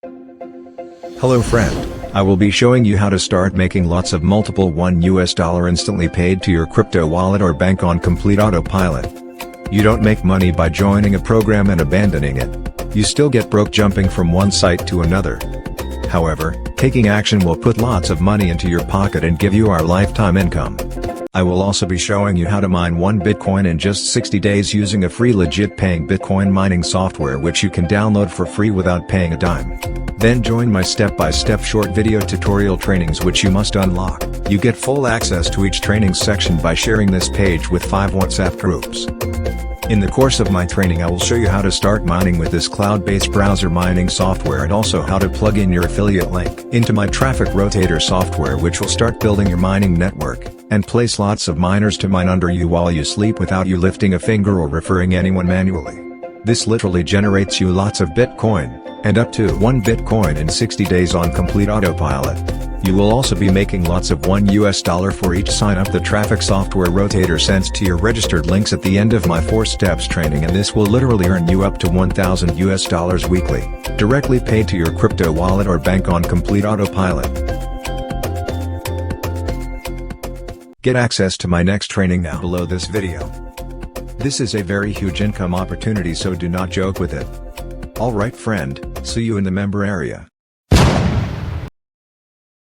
Hello friend, I will be showing you how to start making lots of multiple $1 instantly paid to your crypto wallet or bank on complete autopilot. You don't make money by joining a program and abandoning it. You still get broke jumping from one site to another. However, taking action will put lots of money into your pocket and give you our lifetime income. I will also be showing you how to mine 1 Bitcoin in just 60 days using a free legit paying Bitcoin mining software which you can download for free without paying a dime. Then join my step-by-step short video tutorial trainings which you must unlock. You get full access to each training section by sharing this page with 5 WhatsApp groups. In the course of my training I will show you how to start mining with this cloud-based browser mining software and also how to plug in your affiliate link into my traffic rotator software which will start building your mining network, and place lots of miners to mine under you while you sleep without you lifting a finger or referring anyone manually. This literally generates you lots of Bitcoin, and up to 1 Bitcoin in 60 days on complete autopilot. You will also be making lots of $1 for each sign up the traffic software rotator sends to your registered links at the end of my 4 steps training, and this will literally earn you up to $1,000 weekly, directly paid to your crypto wallet or bank on complete autopilot. Get access to my next training now below this video. This is a very huge income opportunity, so do not joke with it. Alright friend, see you in the member area.